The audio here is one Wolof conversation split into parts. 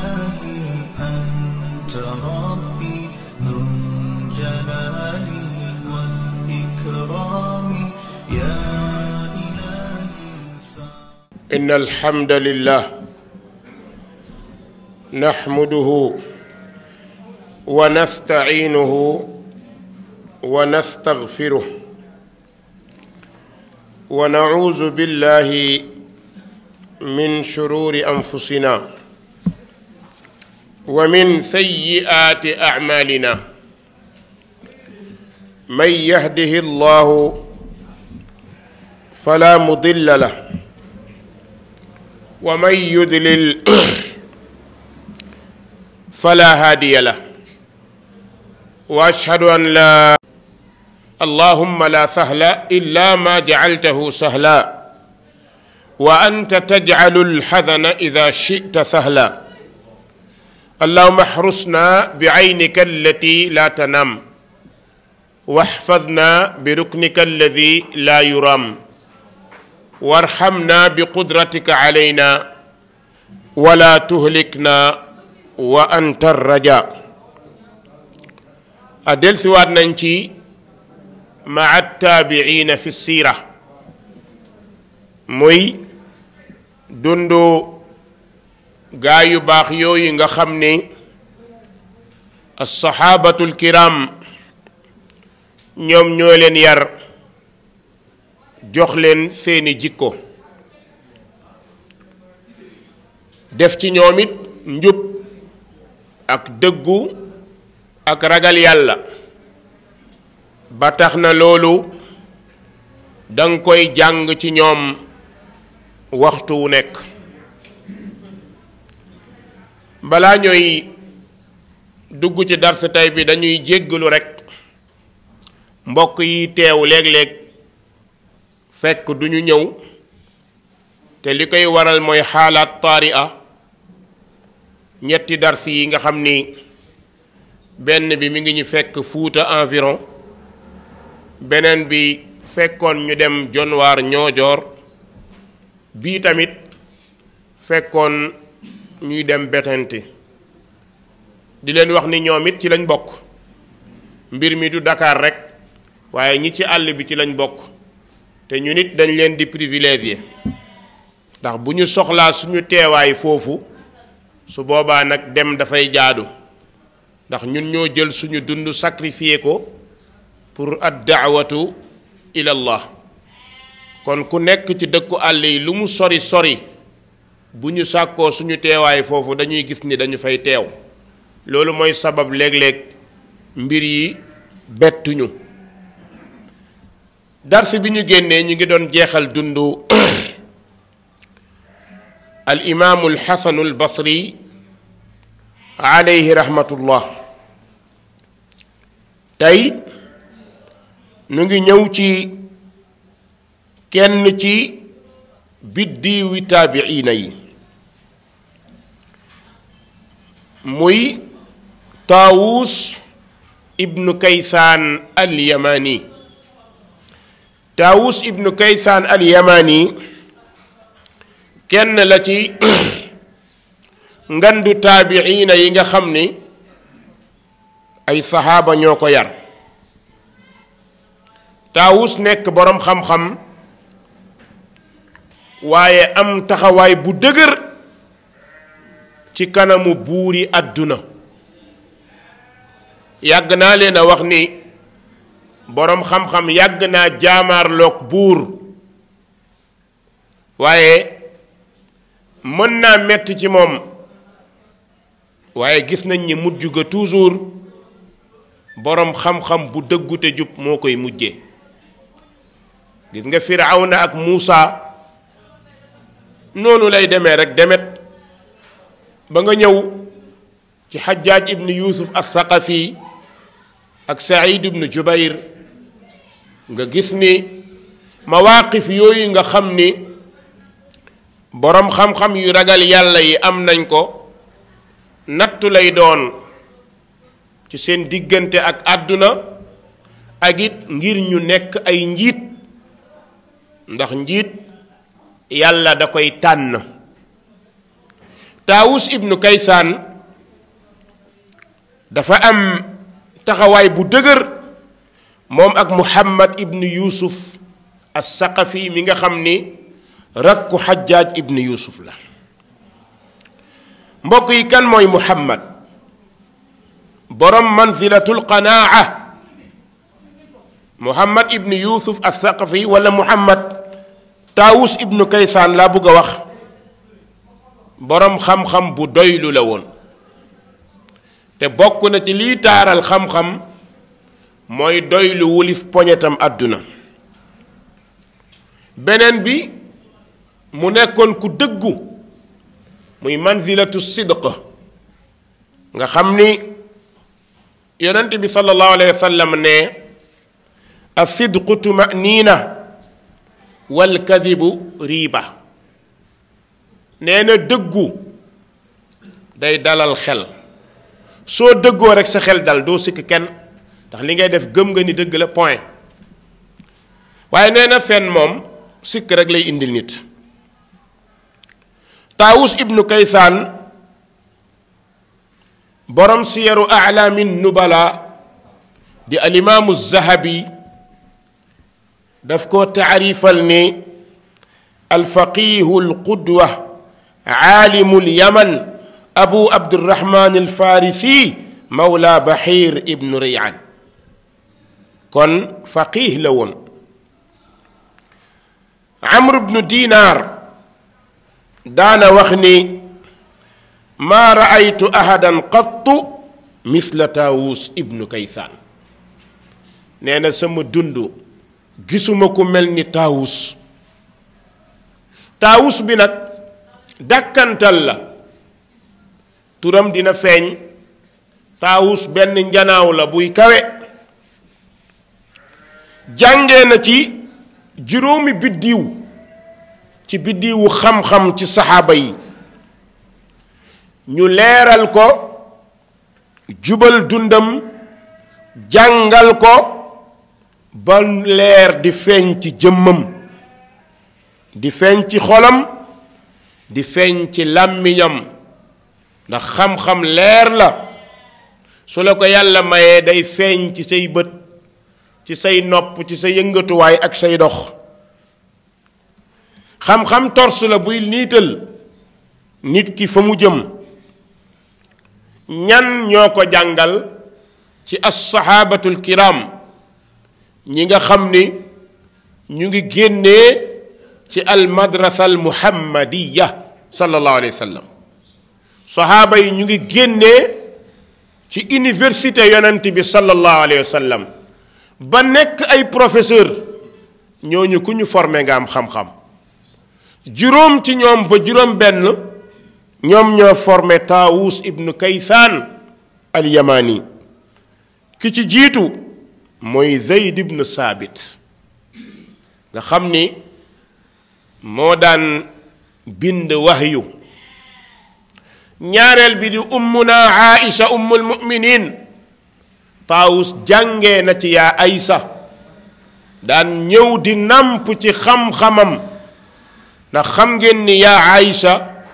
إلهي أنت ربي ذو الجلال والإكرام يا إلهي إن الحمد لله نحمده ونستعينه ونستغفره ونعوذ بالله من شرور أنفسنا ومن سيئات أعمالنا من يهده الله فلا مضل له ومن يضلل فلا هادي له وأشهد أن لا اللهم لا سهل إلا ما جعلته سهلا وأنت تجعل الحزن إذا شئت سهلا اللهم احرسنا بعينك التي لا تنام واحفظنا بركنك الذي لا يرام وارحمنا بقدرتك علينا ولا تهلكنا وأنت الرجاء أدل سواد ننشي مع التابعين في السيرة موي دوندو غايو باخيو ييغا خامني الصحابة الكرام ñoom ñoo leen yar jox leen seeni jikko def ci ñoom it njub ak dëggu ak ragal yàlla ba tax na loolu danga koy jàng ci ñoom waxtu wu nekk balaa ñooy dugg ci dars tey bi dañuy jéggalu rekk mbokk yi teew léeg-léeg fekk duñu ñëw te li koy waral mooy xaalaat taari'a ñetti dars yi nga xam ni benn bi mi ngi ñu fekk Fuuta environ beneen bi fekkoon ñu dem Jonwaar Ñoojoor bii tamit fekkoon ñuy dem Bettenty di leen wax ni ñoom it ci lañ bokk mbir mi du Dakar rek waaye ñi ci àll bi ci lañ bokk te ñu nit dañ leen di privilégié ndax bu ñu soxlaa suñu teewaay foofu su boobaa nag dem dafay jaadu ndax ñun ñoo jël suñu dund sacrifié ko pour ad daawatu ila Allah kon ku nekk ci dëkku àll yi lu mu sori sori bu ñu sàkkoo suñu teewaay foofu dañuy gis ni dañu fay teew loolu mooy sabab léeg-léeg mbir yi bettuñu dars bi ñu génnee ñu ngi doon jeexal dundu al imaamu al xasanu al basri alayhi rahmatullah tey nu ngi ñëw ci kenn ci biddiwi taabiina yi muy taawus ibnu kaysaan al yamani taawus ibnu kaysaan al yamani kenn la ci ngandu taabiina yi nga xam ni ay saxaaba ñoo ko yar taawus nekk boroom xam-xam waaye am taxawaay bu dëgër ci kanamu buuri àdduna yàgg naa leen a wax ni boroom xam-xam yàgg naa jaamaarloog buur waaye mën naa metti ci moom waaye gis nañ ni mujj ga toujours boroom xam-xam bu dëggu te jub moo koy mujje gis nga Firawna ak Muusa noonu lay demee rek demet ba nga ñëw ci Xajjaaj ibn Yuusuf as-Saqafi ak Saïd ibn Jubayr nga gis ni mawaqif yooyu nga xam ni boroom xam-xam yu ragal yàlla yi am nañ ko nattu lay doon ci seen diggante ak àdduna ak it ngir ñu nekk ay njiit ndax njiit yàlla da koy tànn Taawus ibnu Kaysaan dafa am taxawaay bu dëgër moom ak Muhammad ibnu Yuusuf as-Saqafi mi nga xam ni rakku Xajjaaj ibnu Yuusuf la. mbokk yi kan mooy Muhammad borom manzilatul qanaa? Muhammad ibnu Yuusuf as-Saqafi wala Muhammad Taawus ibnu Kaysaan laa bëgg a wax borom xam-xam bu doylu la woon, te bokk na ci lii taaral xam-xam mooy doylu wulif poñetam àdduna. beneen bi mu nekkoon ku dëggu muy manzilatu sidq, nga xam ni yonent bi sallallahu alayhi wa sallam ne as-sidqu tuma'niina wal kadibu riiba. nee na dëggu day dalal xel, soo dëggoo rek sa xel dal, doo sikk kenn ndax li ngay def gëm nga ni dëgg la point. waaye nee na fen moom sikk rek lay indil nit. Taawus ibnu Kaysaan borom siyaru a'laami nubala di alimaamu Zahabi daf ko taarifal ni alfaqihu alqudwa aalimu lyaman abu abdirahman alfarisi mawla Bahir ibnu Riyaan. kon faqih la woon. Amr ibnu Dinaar daana wax ni maa raaytu ahadan qattu misla Taawus ibnu Kaysaan. nee na sama dund gisuma ku mel ni Taawus. Taawus bi nag dàkkantal la, turam dina feeñ. Taawus benn njanaaw la buy kawe, jàngee na ci juróomi biddiw ci biddiwu xam-xam ci saxaaba yi, ñu leeral ko, jubal dundam, jàngal ko ba leer di feeñ ci jëmmam, di feeñ ci xolam, di feeñ ci làmmiñam. ndax xam-xam leer la, su la ko yàlla mayee day feeñ ci say bët, ci say nopp, ci sa yëngatuwaay ak say dox. xam-xam tors la buy niital nit ki fa mu jëm. ñan ñoo ko jàngal ci as-sahabatul kiram, ñi nga xam ni ñu ngi génnee ci al madrasa al muhammadiya sallallahu alayhi wa sallam. sahaaba yi ñu ngi génnee ci université yonent bi sallallahu alayhi wa sallam ba nekk ay professeur. ñooñu ku ñu formé nga am xam-xam. juróom ci ñoom ba juróom benn ñoom ñoo formé Taawus ibnu Kaysaan al yamani. ki ci jiitu mooy Zayd ibnu Saabit nga xam ni moo daan bind wahyu. ñaareel bi di ummuna Aïcha ummul muminin. Taawus jàngee na ci yaa Aysa, daan ñëw di nàmp ci xam-xamam. ndax xam ngeen ni yaa Aïcha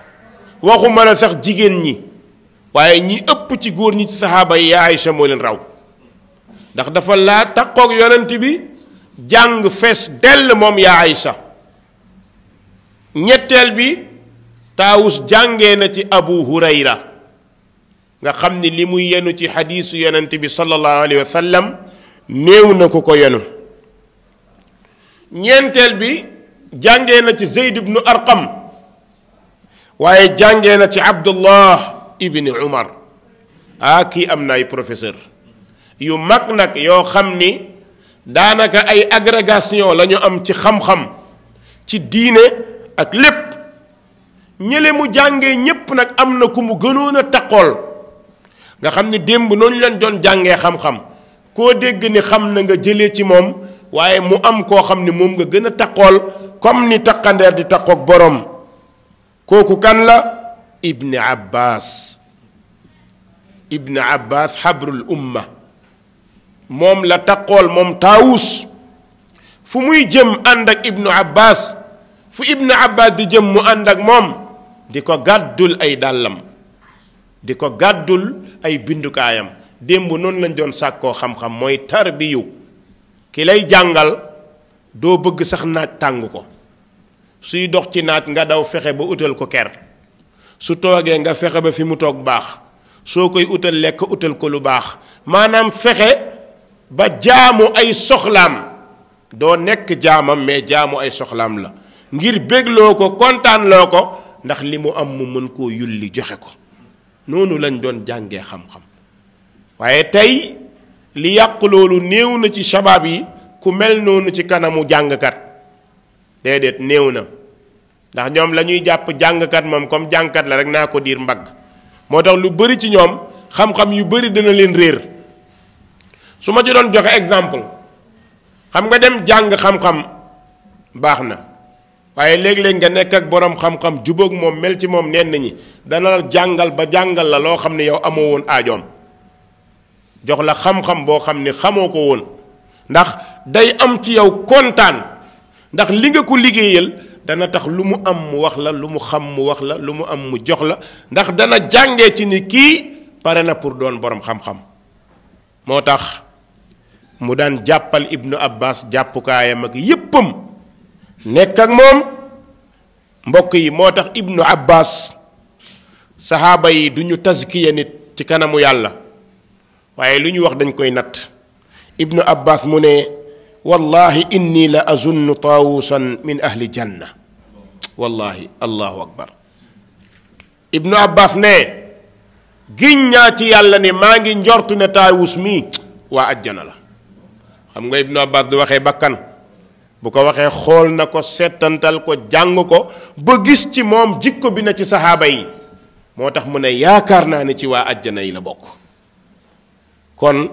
waxuma la sax jigéen ñi, waaye ñi ëpp ci góor ñi ci saxaaba yi yaa Aïcha moo leen raw. ndax dafa laa takkook yonent bi jàng fees dell moom yaa Aïcha. ñetteel bi Taawus jàngee na ci Abu Hurayra nga xam ni li muy yenu ci xadiisu yonent bi sallallahu alayhi wa sallam néew na ku ko yenu. ñeenteel bi jàngee na ci Zeyd ibnu Arqam, waaye jàngee na ci Abdullah ibni Umar. kii am na ay professeur yu mag nag yoo xam ni daanaka ay agrégation la ñu am ci xam-xam ci diine ak lépp. ñële mu jàngee ñépp nag am na ku mu gënoon a taqool, nga xam ni démb noonu leen doon jàngee xam-xam. koo dégg ni xam na nga jëlee ci moom, waaye mu am koo xam ni moom nga gën a taqool comme ni taqandeer di taqoog boroom. kooku kan la? Ibni Abbas. Ibni Abbas xabrul umma. moom la taqool moom Taawus. fu muy jëm ànd ak Ibnu Abbas, fu Ibnu Abbas di jëm mu ànd ak moom. di ko gàddul ay dàllam di ko gàddul ay bindukaayam. démb noonu lañ doon sàkkoo xam-xam mooy tarbiyu ki lay jàngal doo bëgg sax naaj tàng ko suy dox ci naaj nga daw fexe ba utal ko ker su toogee nga fexe ba fi mu toog baax soo koy utal lekk utal ko lu baax maanaam fexe ba jaamu ay soxlaam doo nekk jaamam mais jaamu ay soxlaam la ngir bégloo ko kontaanloo ko ndax li mu am mu mën koo yulli joxe ko noonu lañ doon jàngee xam-xam waaye tey li yàq loolu néew na ci shabaab yi ku mel noonu ci kanamu jàngkat déedéet néew na ndax ñoom la ñuy jàpp jàngkat moom comme jàngkat la rek naa ko diir mbagg moo tax lu bari ci ñoom xam-xam yu bari dana leen réer su ma ci doon joxe exemple xam nga dem jàng xam-xam baax na waaye léeg-léeg nga nekk ak boroom xam-xam jubóog moom mel ci moom nenn ñi dana la jàngal ba jàngal la loo xam ne yow amoo woon aajoom jox la xam-xam boo xam ne xamoo ko woon ndax day am ci yow kontaan ndax li nga ko liggéeyal dana tax lu mu am mu wax la lu mu xam mu wax la lu mu am mu jox la ndax dana jàngee ci ni kii pare na pour doon boroom xam-xam moo tax mu daan jàppal Ibnu Abbas jàppukaayam ak yéppam nekk ak moom mbokk yi moo tax Ibnu Abbas saxaaba yi du ñu tazkiya nit ci kanamu yàlla waaye lu ñu wax dañ koy natt Ibnu Abbas mu ne wallahi inni la azunnu taawusan min ahli janna wallahi allahu akbar Ibnu Abbas ne giñ ñaa ci yàlla ne maa ngi njortu ne taawus mii waa ajjana la xam nga Ibnu Abbas du waxee bakkan bu ko waxee xool na ko settantal ko jàng ko ba gis ci moom jikko bi na ci saxaaba yi moo tax mu ne yaakaar naa ne ci waa ajjana yi la bokk kon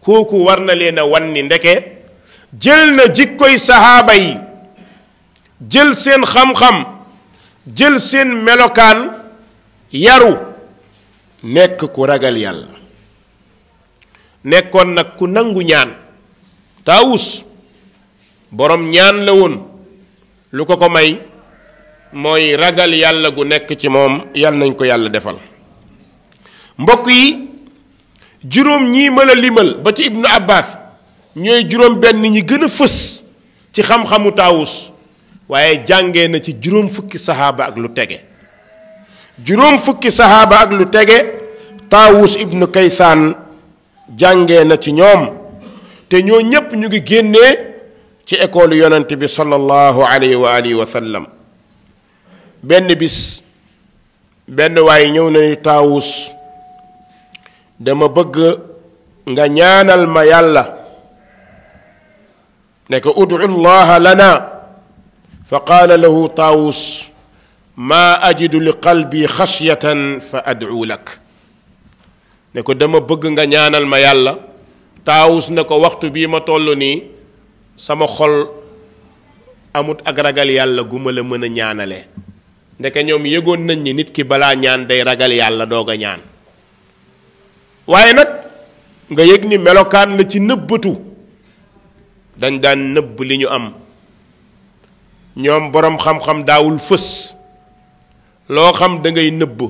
kooku war na leen a wan ni ndeke jël na jikkoy saxaaba yi jël seen xam-xam jël seen melokaan yaru nekk ku ragal yàlla nekkoon nag ku nangu ñaan taawus boroom ñaan la woon lu ko may mooy ragal yàlla gu nekk ci moom yàlla nañ ko yàlla defal mbokk yi juróom ñii ma la limal ba ci Ibnu Abbas ñooy juróom benn ñi gën a fës ci xam-xamu taawus waaye jàngee na ci juróom fukki saxaaba ak lu tege juróom fukki saxaaba ak lu tege taawus ibnu kaysaan jàngee na ci ñoom te ñoo ñépp ñu ngi génnee ci école yonent bi sallallahu alayhi wa alihi wa sallam benn bis benn waaye ñëw na ni taawus dama bëgg nga ñaanal ma yàlla ne ko udu llaha lana fa qaala lahu taawus maa ajidu li qalbi xashyatan fa ad'u lak ne ko dama bëgg nga ñaanal ma yàlla taawus ne ko waxtu bii ma toll nii sama xol amut ak ragal yàlla gu ma la mën a ñaanale ndeke ñoom yëgoon nañ ni nit ki balaa ñaan day ragal yàlla doog a ñaan waaye nag nga yëg ni melokaan la ci nëbbatu dañ daan nëbb li ñu am ñoom boroom xam-xam daawul fës loo xam da ngay nëbb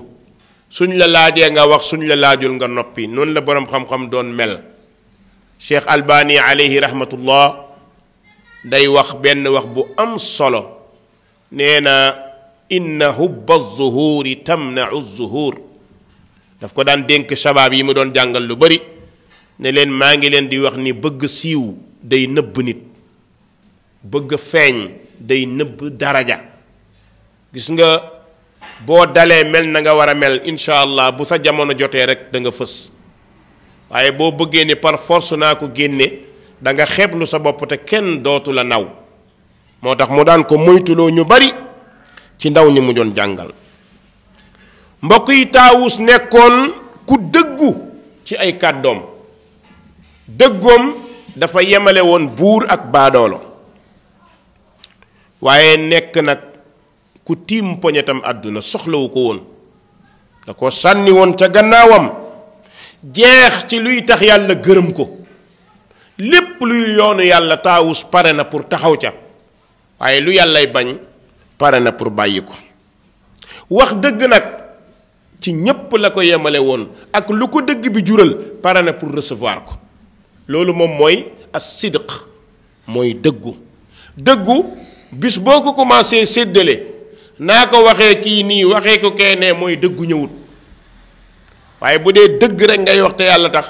suñ la laajee nga wax suñ la laajul nga noppi noonu la boroom xam-xam doon mel Cheikh Albani alayhi rahmatullah day wax benn wax bu am solo nee na inna hubba zuhuri tamnau zuhur daf ko daan dénk shabaab yi mu doon jàngal lu bari ne leen maa ngi leen di wax ni bëgg siiw day nëbb nit bëgg feeñ day nëbb daraja gis nga boo dalee mel na nga war a mel incha allah bu sa jamono jotee rek da nga fës waaye boo bëggee ni par force naa ko génne da nga xeeblu sa bopp te kenn dootu la naw moo tax mu daan ko moytuloo ñu bari ci ndaw ñi mu doon jàngal mbokk yi taawus nekkoon ku dëggu ci ay kàddoom dëggoom dafa yemale woon buur ak baadoolo waaye nekk nag ku tiim poñetam àdduna soxlawu ko woon da ko sànni woon ca gannaawam jeex ci luy tax yàlla gërëm ko lépp luy yoonu yàlla taawus pare na pour taxaw ca waaye lu yàllay bañ pare na pour bàyyi ko wax dëgg nag ci ñépp la ko yemale woon ak lu ko dëgg bi jural pare na pour recevoir ko loolu moom mooy as-sidq mooy dëggu bis boo ko commencé séddale naa ko waxee kii nii waxee ko kee ne mooy dëggu ñëwut waaye bu dee dëgg rek ngay wax te yàlla tax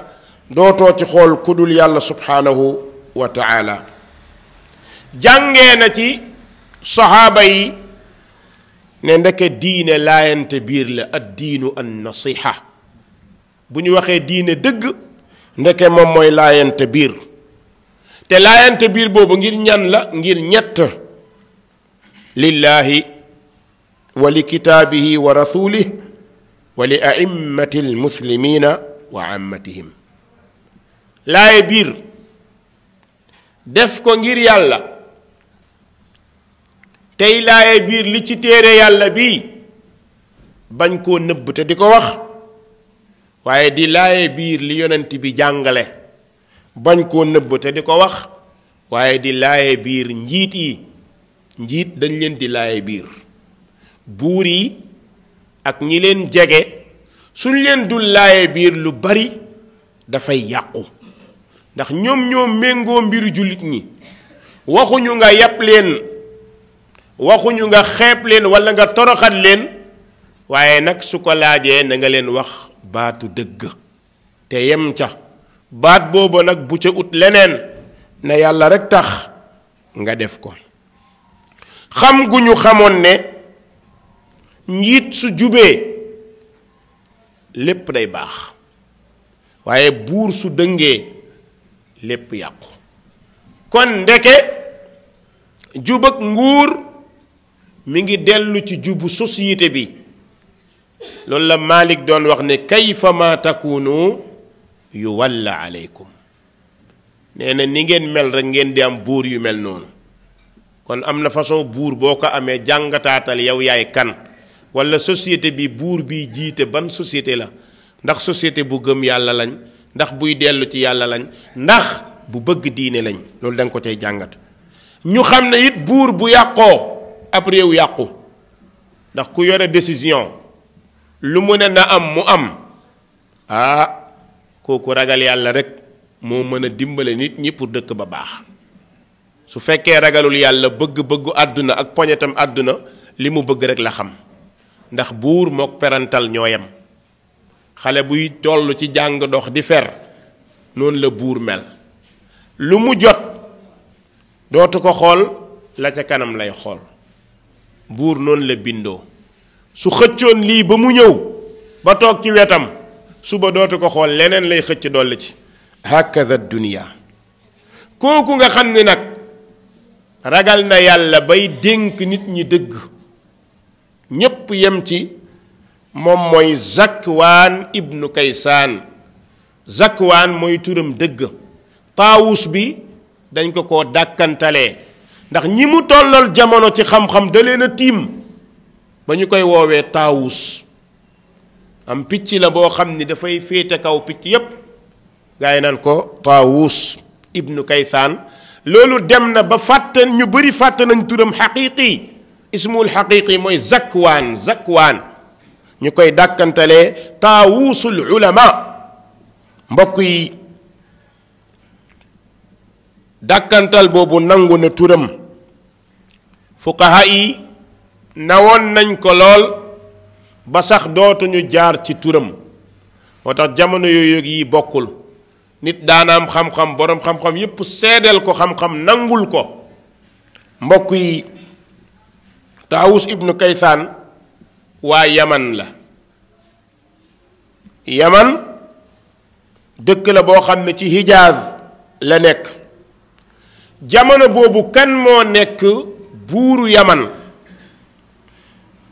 dootoo ci xool ku dul yàlla subhaanahu wa taala jàngee na ci saxaaba yi ne ndeke diine laayante biir la ad diinu an nasiha bu ñu waxee diine dëgg ndeke moom mooy laayante biir te laayante biir boobu ngir ñan la ngir ñett lillahi wa li kitaabihi wa rasulih wa li a'immati almuslimina wa ammatihim laaye biir def ko ngir yàlla tey laaye biir li ci téere yàlla bii bañ koo nëbb te di ko wax waaye di laaye biir li yonent bi jàngale bañ koo nëbb te di ko wax waaye di laaye biir njiit yi njiit dañ leen di laaye biir buur yi ak ñi leen jege suñ leen dul laaye biir lu bari dafay yàqu ndax ñoom ñoo méngoo mbiru jullit ñi waxuñu nga yàpp leen waxuñu nga xeeb leen walla nga toroxat leen waaye nag su ko laajee na nga leen wax baatu dëgg te yem ca baat boobu nag bu ca ut leneen na yàlla rekk tax nga def ko xam gu ñu xamoon ne njiit su jubee lépp day baax waaye buur su dëngee lépp yàqu kon ndeke jub ak nguur mi ngi dellu ci jubu société bi loolu la Malik doon wax ne kayfa ma takunu yuwalla aleykum nee na ni ngeen mel rek ngeen di am buur yu mel noonu kon am na façon buur boo ko amee jàngataatal yow yaay kan walla société bi buur bi jiite ban société la ndax société bu gëm yàlla lañ ndax buy dellu ci yàlla lañ ndax bu bëgg diine lañ loolu da nga ko cay jàngat ñu xam ne it buur bu yàqoo ab réew yàqu ndax ku yore décision lu mu ne na am mu am kooku ragal yàlla rek moo mën a dimbale nit ñi pour dëkk ba baax su fekkee ragalul yàlla bëgg-bëggu àdduna ak poñetam àdduna li mu bëgg rek la xam ndax buur mook perantal ñoo yem xale buy toll ci jàng dox di fer noonu la buur mel lu mu jot dootu ko xool la ca kanam lay xool buur noonu la bindoo su xëccoon lii ba mu ñëw ba toog ci wetam suba dootu ko xool leneen lay xëcc dolli ci hakaza dunya kooku nga xam ne nag ragal na yàlla bay dénk nit ñi dëgg ñépp yem ci moom mooy Zakwaan ibnu Kaysaan Zakwaan mooy turam dëgg Taawus bi dañ ko koo dàkkantalee ndax ñi mu tollal jamono ci xam-xam da leen a tiim ba ñu koy woowee Taawus am picc la boo xam ni dafay féete kaw picc yépp gaa yi naan ko Taawus ibnu Kaysaan loolu dem na ba fàtte ñu bari fàtte nañ turam xaqiiqi ismul xaqiiqi mooy Zakwaan ñu koy dàkkantalee Taawusul ulama mbokk yi dàkkantal boobu nangu na turam fuqaha yi nawoon nañ ko lool ba sax dootuñu jaar ci turam moo tax jamono yooyu yi bokkul nit daanaam xam-xam boroom xam-xam yépp seedeel ko xam-xam nangul ko mbokk yi Taawus ibnu Kaysaan waa Yaman la Yaman dëkk la boo xam ne ci Hijaaz la nekk jamono boobu kan moo nekk buuru Yaman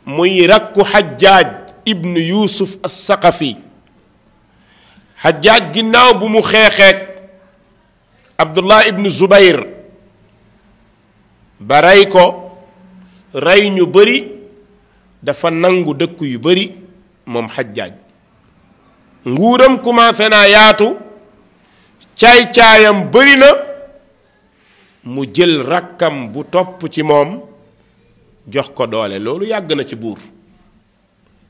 muy rakku Xajjaaj ibnu Yuusuf as-Saqafi Xajjaaj ginnaaw bu mu xeexeek Abdullah ibnu Zubayr ba rey ko rey ñu bari dafa nangu dëkk yu bari moom Xajjaaj nguuram commencé naa yaatu caay-caayam bari na mu jël rakkam bu topp ci moom jox ko doole loolu yàgg na ci buur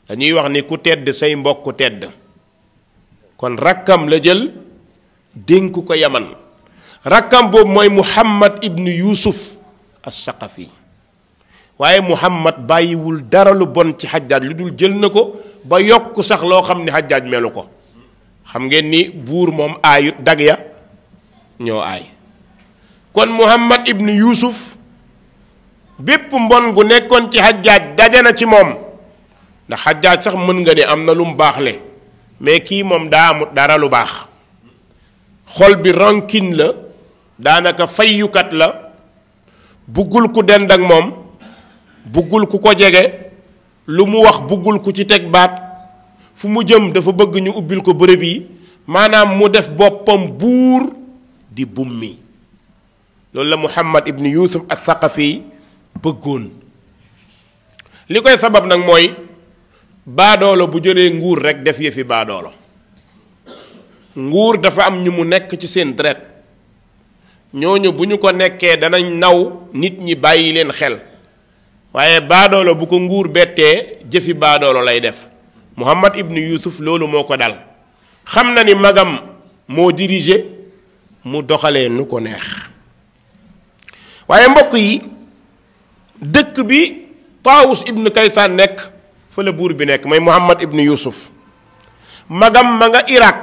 dañuy wax ni ku tedd say mbokk tedd kon rakkam la jël dénk ko Yaman rakkam boobu mooy Muhammad ibnu Yuusuf as-Saqafi waaye Muhammad bàyyiwul dara lu bon ci Hajjaaj lu dul jël na ko ba yokk sax loo xam ne Hajjaaj melu ko xam ngeen ni buur moom aayut dag ya ñoo aay kon Muhammad ibnu Yuusuf bépp mbon gu nekkoon ci Hajjaaj daje na ci moom ndax Hajjaaj sax mën nga ne am na lu mu baaxle mais kii moom daa amut dara lu baax xol bi rancune la daanaka fayyukat la buggul ku dend ak moom buggul ku ko jege lu mu wax buggul ku ci teg baat fu mu jëm dafa bëgg ñu ubbil ko bërëb yi maanaam mu def boppam buur di bummi loolu la Muhammad ibn Yusuf as-Saqafi bëggoon li koy sabab nag mooy baadoolo bu jëlee nguur rek def yëfi baadoolo nguur dafa am ñu mu nekk ci seen deret ñooñu bu ñu ko nekkee danañ naw nit ñi bàyyi leen xel waaye baadoolo bu ko nguur bettee jëfi baadoolo lay def Muhammad ibn Yusuf loolu moo ko dal xam na ni magam moo dirigé mu doxalee nu ko neex waaye mbokk yi dëkk bi Taawus ibn Kaysaan nekk fa la buur bi nekk mooy Muhammad ibn Yusuf magam ma nga Irak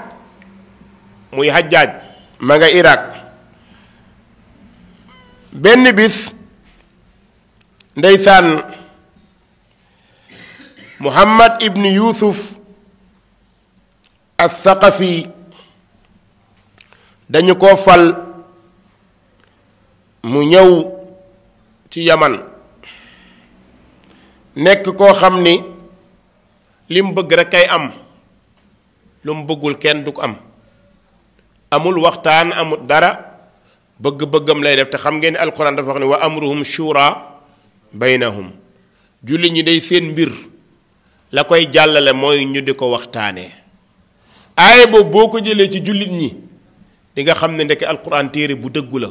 muy Hajjaaj ma nga Irak benn bis ndeysaan Muhammad ibn Yusuf as-Saqafi dañu ko fal mu ñëw ci Yaman nekk koo xam ni li mu bëgg rek kay am lu mu bëggul kenn du ko am amul waxtaan amul dara bëgg-bëggam lay def te xam ngeen ni alquran dafa wax ne wa amruhum shura baynahum julli ñi day seen mbir la koy jàllale mooy ñu di ko waxtaanee aaye boobu boo ko jëlee ci jullit ñi di nga xam ne ndeke alquran téere bu dëggu la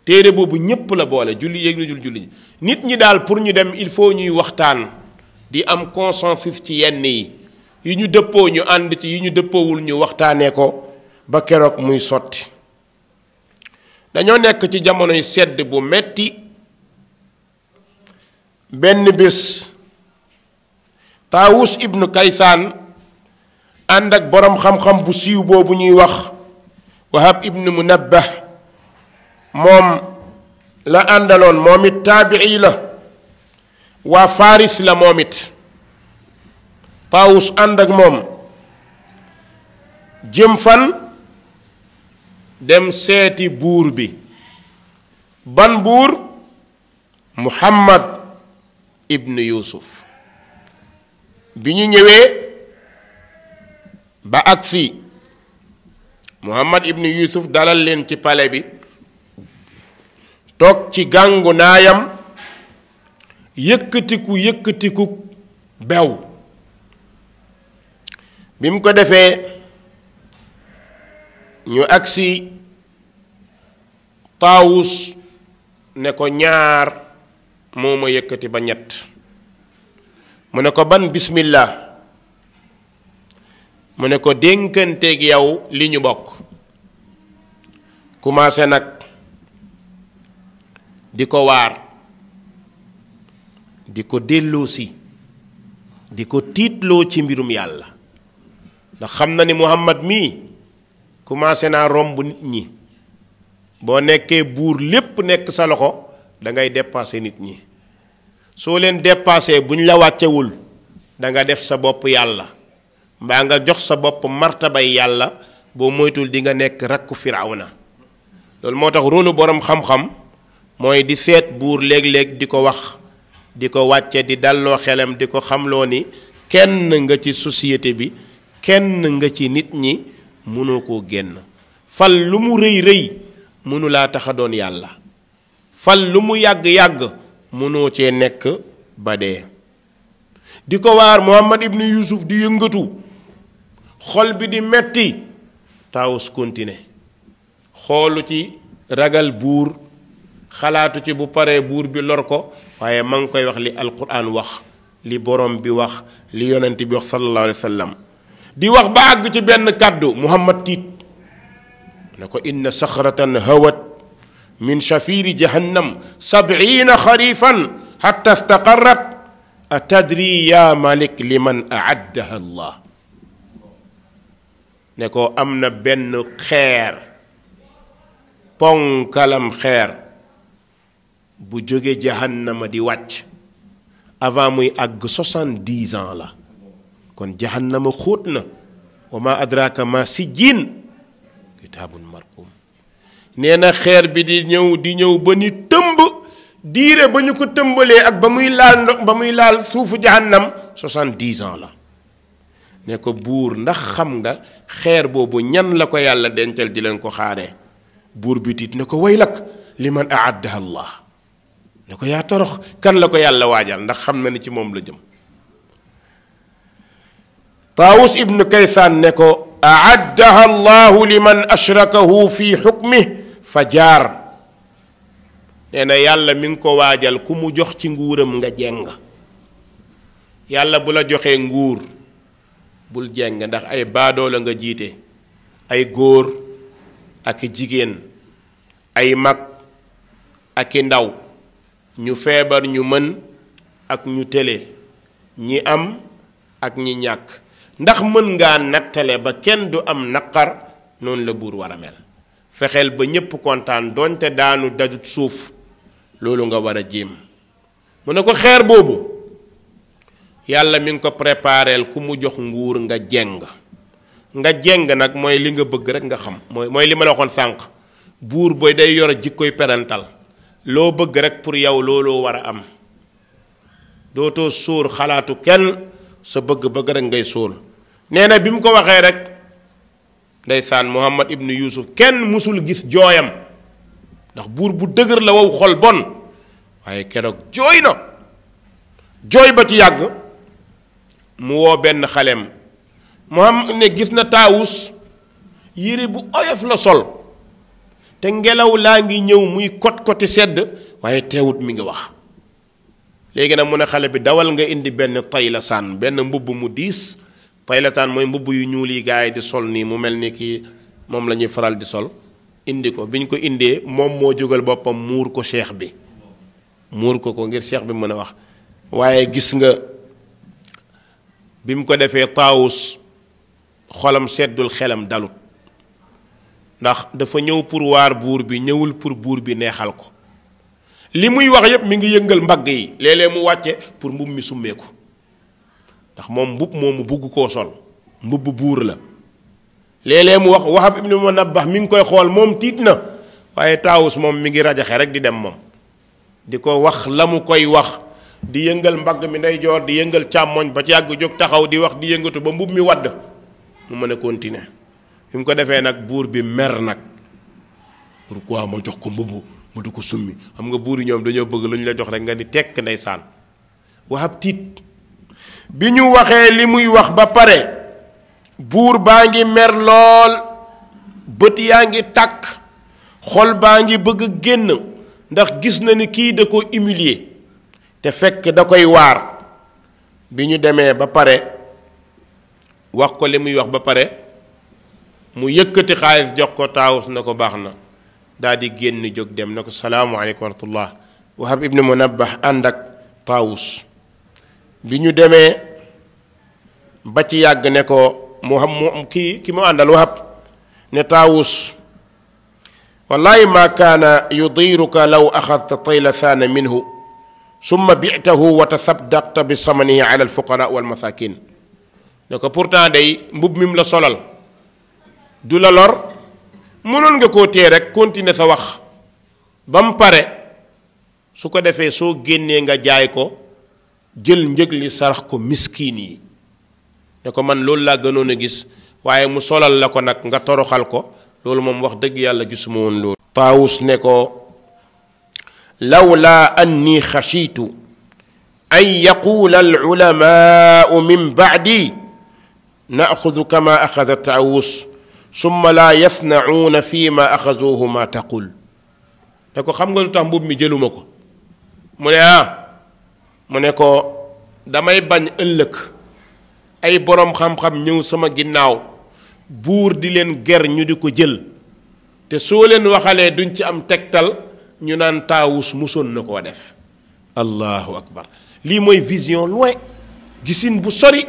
téere boobu ñépp la boole julli yéeg na julli ñi nit ñi daal pour ñu dem il faut ñuy waxtaan di am consensus ci yenn yi ñu dëppoo ñu ànd ci yi ñu dëppoowul ñu waxtaanee ko ba keroog muy sotti dañoo nekk ci jamonoy sedd bu metti benn bés Taawus ibnu Kaysaan ànd ak boroom xam-xam bu siiw boobu ñuy wax Wahab ibnu Munabbah moom la àndaloon moom it taabii la waa Faris la moom it Taawus ànd ak moom jëm fan dem seeti buur bi ban buur Muhammad ibn Yusuf bi ñu ñëwee ba agsi Muhammad ibn Yusuf dalal leen ci palais bi toog ci gàngu naayam yëkkatiku bew bi mu ko defee ñu agsi Taawus ne ko ñaar moo ma yëkkati ba ñett mu ne ko ban bismillah mu ne ko dénkanteeg yow li ñu bokk commencé nag di ko waar di ko delloosi di ko tiitloo ci mbirum yàlla ndax xam na ni Muhammad mii commencé naa romb nit ñi boo nekkee buur lépp nekk sa loxo da ngay dépasser nit ñi soo leen dépassé bu ñu la wàccewul da nga def sa bopp yàlla mbaa nga jox sa bopp martabay yàlla boo moytul di nga nekk rakku firawna loolu moo tax rôlu boroom xam-xam mooy di seet buur léeg-léeg di ko wax di ko wàcce di dalloo xelam di ko xamloo ni kenn nga ci société bi kenn nga ci nit ñi mënoo koo génn fal lu mu rëy rëy mënu laa tax a doon yàlla fal lu mu yàgg-yàgg mënoo cee nekk ba dee di ko waar Muhammad ibn Yusuf di yëngatu xol bi di metti Taawus continué xoolu ci ragal buur xalaatu ci bu paree buur bi lor ko waaye ma ngi koy wax li alquran wax li borom bi wax li yonent bi wax sallallahu alayhi wa sallam di wax ba àgg ci benn kàddu Muhammad tiit ne ko inna saxratan hawat min shafiri jahannam 70 xarifan hatta istaqarrat atadri ya malik liman aaddaha allah ne ko am na benn xeer ponkalam xeer bu jóge jahannama di wàcc avant muy àgg 70 ans la kon jahannama xóot na wa ma adraka ma sijjin kitaabun marqum nee na xeer bi di ñëw ba ni tëmb diire ba ñu ko tëmbalee ak ba muy laal suufu jahannam 70 ans la ne ko buur ndax xam nga xeer boobu ñan la ko yàlla dencal di leen ko xaaree buur bi tiit ne ko waylak liman aaddaha allah ne ko yaa torox kan la ko yàlla waajal ndax xam na ni ci moom la jëm Taawus ibnu Kaysaan ne ko aaddaha allahu liman ashrakahu fi xukmih fa jaar nee na yàlla mi ngi ko waajal ku mu jox ci nguuram nga jeng yàlla bu la joxee nguur bul jeng ndax ay baadoo la nga jiite ay góor ak jigéen ay mag ak i ndaw ñu feebar ñu mën ak ñu tële ñi am ak ñi ñàkk ndax mën ngaa nattale ba kenn du am naqar noonu la buur war a mel fexeel ba ñépp kontaan doonte daanu dajut suuf loolu nga war a jéem mu ne ko xeer boobu yàlla mi ngi ko prépareel ku mu jox nguur nga jeng nag mooy li nga bëgg rek nga xam mooy li ma la waxoon sànq buur booy day yor jikkoy perantal loo bëgg rek pour yow looloo war a am dootoo sóor xalaatu kenn sa bëgg-bëgg rek ngay sóol nee na bi mu ko waxee rek ndeysaan Muhammad ibnu Yuusuf kenn musul gis jooyam ndax buur bu dëgër la wow xol bon waaye keroog jooy na jooy ba ci yàgg mu woo benn xaleem Muhammad ne gis na Taawus yére bu oyof la sol te ngelaw laa ngi ñëw muy kot-koti sedd waaye teewut mi ngi wax léegi nag mu ne xale bi dawal nga indi benn taylasaan benn mbubb mu diis taylasaan mooy mbubb yu ñuul yi gaa yi di sol nii mu mel ni kii moom la ñuy faral di sol indi ko bi ñu ko indee moom moo jógal boppam muur ko cheikh bi muur ko ngir cheikh bi mën a wax waaye gis nga bi mu ko defee Taawus xolam seddul xelam dalut ndax dafa ñëw pour waar buur bi ñëwul pour buur bi neexal ko li muy wax yépp mi ngi yëngal mbagg yi léeg-léeg mu wàcce pour mbubb mi summeeku ndax moom mbubb moomu bugg koo sol mbubb buur la léeg-léeg mu wax Wahab ibnu Munabbah mi ngi koy xool moom tiit na waaye Taawus moom mi ngi rajaxe rek di dem moom di ko wax la mu koy wax di yëngal mbagg mi ndeyjoor di yëngal càmmoñ ba ci yàgg jóg taxaw di wax di yëngatu ba mbubb mi wadd mu mën a continuer bi mu ko defee nag buur bi mer nag pourquoi ma jox ko mbubb mu du ko summi xam nga buur yi ñoom dañoo bëgg lu ñu la jox rek nga di tekk ndeysaan Wahab tiit bi ñu waxee li muy wax ba pare buur baa ngi mer lool bët yaa ngi tàkk xol baa ngi bëgg génn ndax gis na ni kii da ko humilier te fekk da koy waar bi ñu demee ba pare wax ko li muy wax ba pare mu yëkkati xaalis jox ko Taawus na ko baax na daal di génn jóg dem na ko salaamualeykum wa rahmatullah Wahab ibnu Munabbah ànd ak Taawus bi ñu demee ba ci yàgg ne ko ki mu àndal Wahab ne Taawus wallahi ma kaana yudiruka law axadta taylasaana minhu summa bitahu wa tasaddaqta bi samanihi ala alfuqara walmasakin ne ko pourtant day mbub mi mu la solal du la lor mënoon nga koo tee rek continuer sa wax ba mu pare su ko defee soo génnee nga jaay ko jël njëg li sarax ko miskiin yi ne ko man loolu laa gënoon a gis waaye mu solal la ko nag nga toroxal ko loolu moom wax dëgg yàlla gisuma woon loolu Taawus ne ko lawlaa anni xashiitu an yaquula al ulamaau min baadi naaxudu kama axada Taawus summa laa yasnacuuna fi ma axaduuhu ma taqul ne ko xam nga lu tax mbubb mi jëluma ko mu ne mu ne ko damay bañ ëllëg ay borom xam-xam ñëw sama ginnaaw buur di leen ger ñu di ko jël te soo leen waxalee duñ ci am tegtal ñu naan Taawus musoon na koo def. allahu akbar lii mooy vision loin gisin bu sori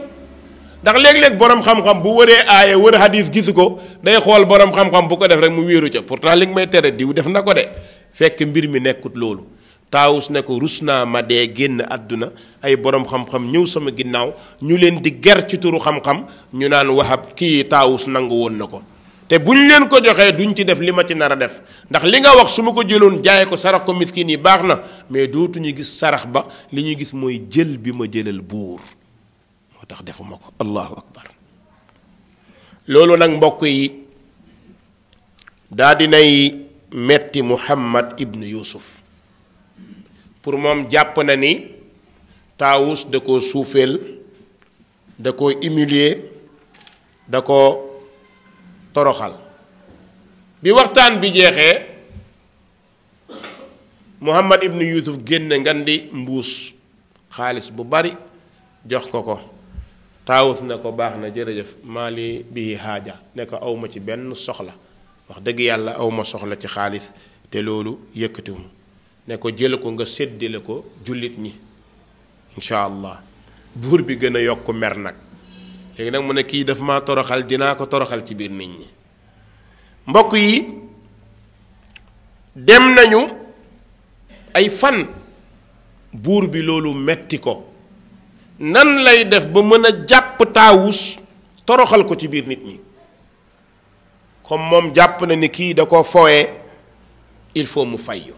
ndax léeg-léeg borom xam-xam bu wëree aaye wër hadis gisu ko day xool borom xam-xam bu ko def rek mu wéeru ca pourtant li nga may tere diw def na ko de fekk mbir mi nekkut loolu. Taawus ne ko rus naa ma dee génn àdduna ay borom xam-xam ñëw sama ginnaaw ñu leen di ger ci turu xam-xam ñu naan Wahab kii Taawus nangu woon na ko te bu ñu leen ko joxee duñ ci def li ma ci nar a def ndax li nga wax su ma ko jëloon jaay ko sarax ko miskin yi baax na mais dootuñu gis sarax ba li ñuy gis mooy jël bi ma jëlal buur moo tax defuma ko. allahu akbar loolu nag mbokk yi daa dinay metti Muhammad ibnu Yuusuf pour moom jàpp na ni Taawus da koo suufeel da koo humilier da ko toroxal bi waxtaan bi jeexee Muhammad ibnu Yuusuf génne ngan di mbuus xaalis bu bari jox ko ko. Taawus ne ko baax na jërëjëf maali bii haaja ne ko awma ci benn soxla wax dëgg yàlla awma soxla ci xaalis te loolu yëkkatiwum ne ko jël ko nga séddale ko jullit ñi incha allah. buur bi gën a yokk mer nag léegi nag mu ne kii daf maa toroxal dinaa ko toroxal ci biir nit ñi. mbokk yi dem nañu ay fan buur bi loolu metti ko nan lay def ba mën a jàpp Taawus toroxal ko ci biir nit ñi comme moom jàpp na ni kii da ko fooye il faut mu fayyu.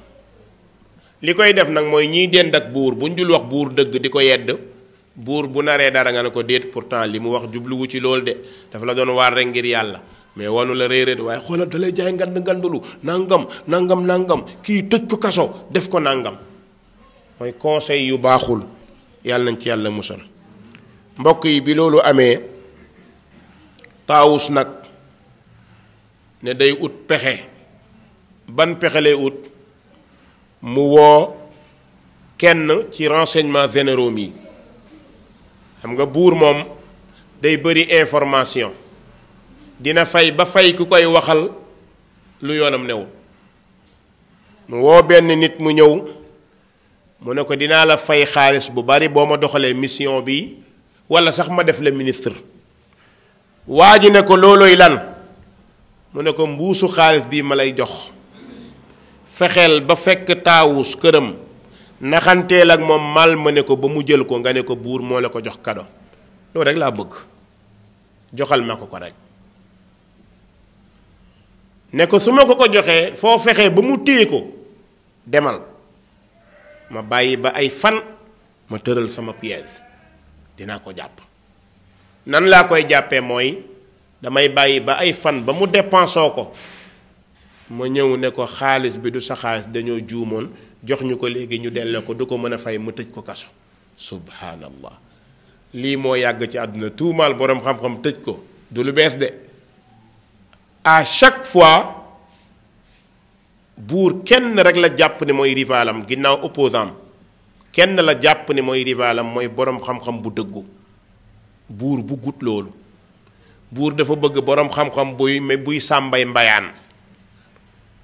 li koy def nag mooy ñiy dend ak buur bu ñu dul wax buur dëgg di ko yedd buur bu naree dara nga ne ko déet pourtant li mu wax jubluwu ci loolu de dafa la doon waar rek ngir yàlla mais wanu la réeréet waaye xoolal da lay jaay ngandulu nangam kii tëj ko kaso def ko nangam mooy conseil yu baaxul yàlla nañ ci yàlla musal. mbokk yi bi loolu amee Taawus nag ne day ut pexe ban pexe lay ut mu woo kenn ci renseignements généraux yi xam nga buur moom day bëri information dina fay ba fay ku koy waxal lu yoonam newul mu woo benn nit mu ñëw mu ne ko dinaa la fay xaalis bu bari boo ma doxalee mission bi walla sax ma def la ministre. waa ji ne ko looloy lan mu ne ko mbuusu xaalis bii ma lay jox fexeel ba fekk Taawus këram naxanteel ak moom mal ma ne ko ba mu jël ko nga ne ko buur moo la ko jox kado loolu rek laa bëgg joxal ma ko rek ne ko su ma ko joxee foo fexee ba mu téye ko demal ma bàyyi ba ay fan ma tëral sama piège dinaa ko jàpp. nan laa koy jàppee mooy damay bàyyi ba ay fan ba mu dépensoo ko ma ñëw ne ko xaalis bi du sa xaalis dañoo juumoon jox ñu ko léegi ñu delloo ko du ko mën a fay mu tëj ko kaso. subhanallah lii moo yàgg ci àdduna tuumaal boroom xam-xam tëj ko du lu bees de à chaque fois buur kenn rek la jàpp ni mooy rivalam ginnaaw opposant kenn la jàpp ni mooy rivalam mooy boroom xam-xam bu dëggu. buur bu gut loolu buur dafa bëgg boroom xam-xam buy sàmbay mbayaan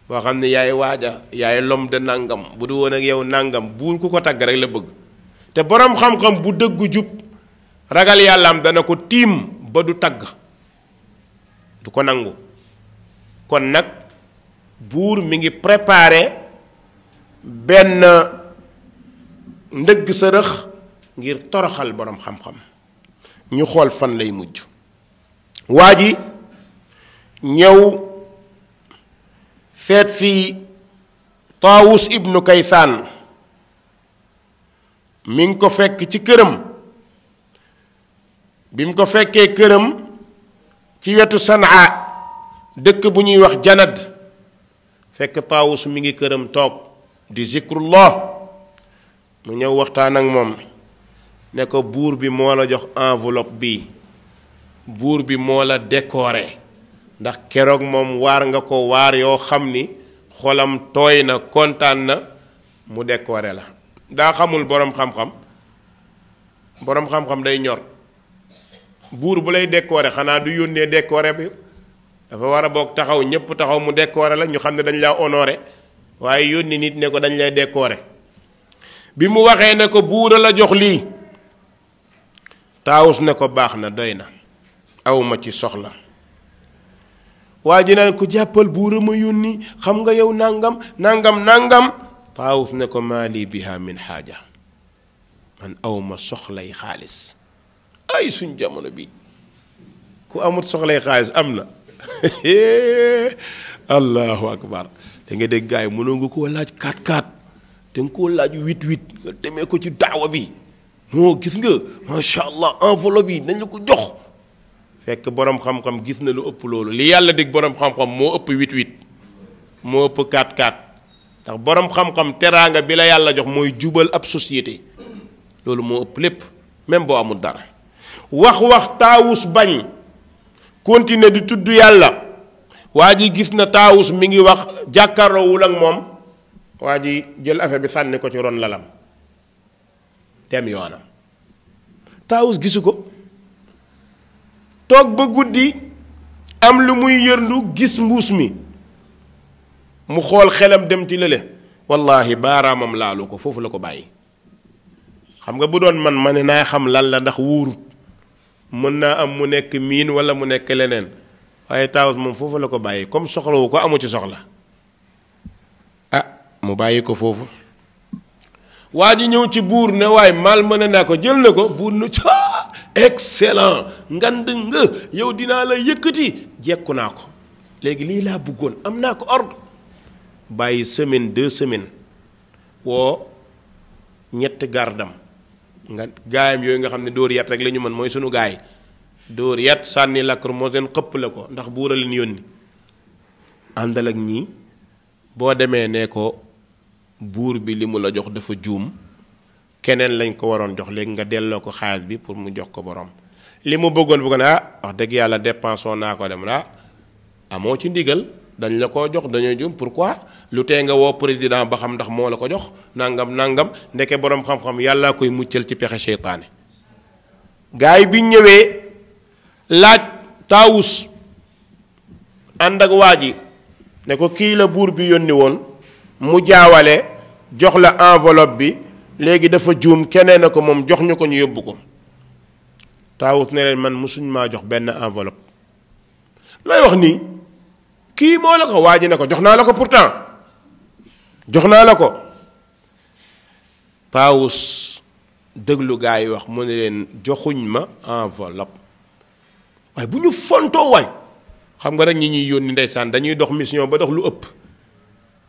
boo xam ne yaay waaja yaay lom de nangam bu du woon ak yow nangam buur ku ko tagg rek la bëgg te boroom xam-xam bu dëggu jub ragal yàllaam dana ko tiim ba du tagg du ko nangu. kon nag buur mi ngi préparé benn ndëgg sërëx ngir toroxal boroom xam-xam ñu xool fan lay mujj. waa ji ñëw seet si Taawus ibnu Kaysaan mi ngi ko fekk ci këram bi mu ko fekkee këram ci wetu Sanaa dëkk bu ñuy wax Janad fekk Taawus mi ngi këram toog di zikrullah mu ñëw waxtaan ak moom ne ko buur bi moo la jox enveloppe bi buur bi moo la décoré ndax keroog moom waar nga ko waar yoo xam ni xolam tooy na kontaan na mu décoré la daa xamul boroom xam-xam boroom xam-xam day ñor buur bu lay décorer xanaa du yónnee décorer bi dafa war a boog taxaw ñépp taxaw mu décorer la ñu xam ne dañ laa honorer waaye yónni nit ne ko dañ lay décorer bi mu waxee ne ko buura la jox lii Taawus ne ko baax na doy na awma ci soxla waa ji naan ko jàppal buura ma yónni xam nga yow nangam nangam nangam Taawus ne ko maa lii biha min xaaja man awma soxlay xaalis ay suñ jamono bi ku amut soxlay xaalis am na allahu akbar da nga dégg gaay mënoo nga koo laaj 4-4 da nga koo laaj 8-8 nga demee ko ci daawa bi moo gis nga macha allah enveloppe yi nañ la ko jox fekk borom xam-xam gis na lu ëpp loolu li yàlla dig borom xam-xam moo ëpp 8-8 moo ëpp 4-4 ndax borom xam-xam teraanga bi la yàlla jox mooy jubal ab société loolu moo ëpp lépp même boo amul dara wax Taawus bañ continuer di tudd yàlla waa ji gis na Taawus mi ngi wax jàkkaarloowul ak moom waa ji jël affaire bi sànni ko ci ron lalam dem yoonam Taawus gisu ko toog ba guddi am lu muy yërndu gis mbuus mi mu xool xelam dem ci lële wallahi baaraamam laalu ko foofu la ko bàyyi xam nga bu doon man ma ne naa xam lan la ndax wuurut mën naa am mu nekk miin wala mu nekk leneen waaye Taawus moom foofu la ko bàyyi comme soxlawu ko amu ci soxla ah mu bàyyi ko foofu waa ji ñëw ci buur ne waaye mal mën naa ko jël na ko buur na ca excellent ngand nga yow dinaa la yëkkati jekku naa ko léegi lii laa bëggoon am naa ko ordre bàyyi semaine 2 semaines woo ñett gardam nga gaayam yooyu nga xam ne dóor yat rek la ñu mën mooy sunu gaay dóor yat sànni lacrymogène xëpp la ko ndax buura leen yónni àndal ak ñii boo demee ne ko buur bi li mu la jox dafa juum keneen lañ ko waroon jox léegi nga delloo ko xaalis bi pour mu jox ko borom li mu bëggoon wax dëgg yàlla dépensé naa ko dem amoo ci ndigal dañ la ko jox dañoo juum pourquoi lu tee nga woo président ba xam ndax moo la ko jox nangam ndeke borom xam-xam yàllaa koy muccal ci pexe seytaane gars yi biñ ñëwee laaj Taawus ànd ak waa ji ne ko kii la buur bi yónni woon mu jaawale jox la enveloppe bi léegi dafa juum keneen a ko moom jox ñu ko ñu yóbbu ko Taawus ne leen man musuñ maa jox benn enveloppe looy wax nii kii moo la ko waa ji ne ko jox naa la ko pourtant jox naa la ko Taawus déglu gaa yi wax mu ne leen joxuñ ma enveloppe waaye bu ñu fontoo waay xam nga rek ñi ñuy yónni ndeysaan dañuy dox mission ba dox lu ëpp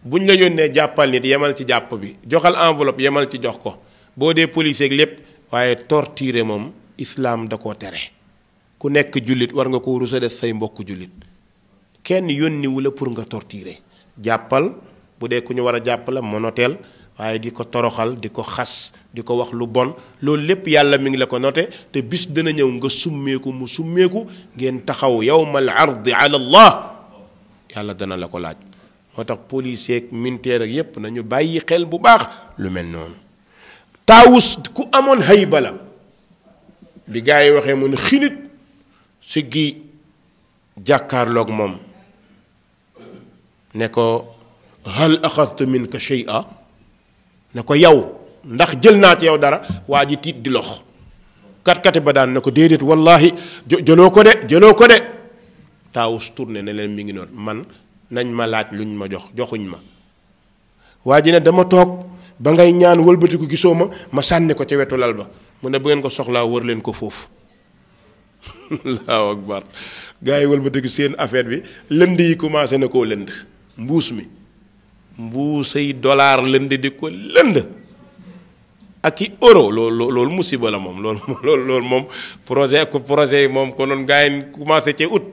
buñ la yónnee jàppal nit yemal ci jàpp bi joxal enveloppe yemal ci jox ko boo dee policier ak lépp waaye torturer moom islaam da koo tere ku nekk jullit war nga ko rusa def say mbokk jullit kenn yónniwu la pour nga torturer jàppal bu dee ku ñu war a jàpp la monoteel waaye di ko toroxal di ko xas di ko wax lu bon loolu lépp yàlla mi ngi la ko noté te bis dana ñëw nga summeeku mu summeeku ngeen taxaw yawmal ardi ala allah yàlla dana la ko laaj moo tax policier ak militaire ak yépp nañu bàyyi xel bu baax lu mel noonu Taawus ku amoon hayba la bi gaa yi waxee mu ne xinit siggi jàkkaarloog moom ne ko hal axadtu minka shay'a ne ko yow ndax jël naa ci yow dara waa ji tiit di lox kat-kati ba daan ne ko déedéet wallahi jëloo ko de Taawus tourné ne leen mi ngi noonu man nañ ma laaj luñ ma joxuñ ma waa ji ne dama toog ba ngay ñaan wëlbatiku gisoo ma sànni ko ca wetu lal ba mu ne bu ngeen ko soxlaa wër leen ko foofu allahu akbar gars yi wëlbatiku seen affaire bi lënd yi commencé na koo lënd mbuusay dollar lënd di ko lënd ak i euro loolu musiba la moom loolu moom projet yi moom ko noonu gars yi commencé ci ut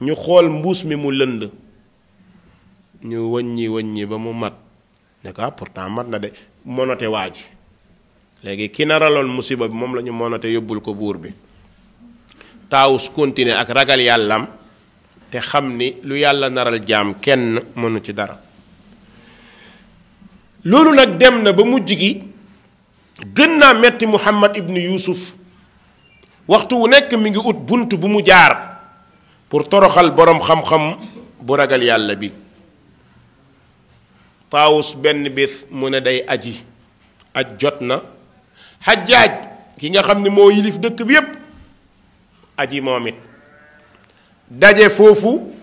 ñu xool mbuus mi mu lënd ñu wëññi ba mu mat ne ko pourtant mat na de monote waa ji léegi ki naraloon musiba bi moom la ñu monote yóbbul ko buur bi Taawus continuer ak ragal yàllam te xam ni lu yàlla naral jaam kenn mënu ci dara loolu nag dem na ba mujj gi gën naa metti Muhammad ibnu Yuusuf waxtu wu nekk mi ngi ut bunt bu mu jaar pour toroxal boroom xam-xam bu ragal yàlla bi. Taawus benn bés mu ne day aji aj jot na. Xajjaaj ki nga xam ne moo yilif dëkk bi yépp aji moom it daje foofu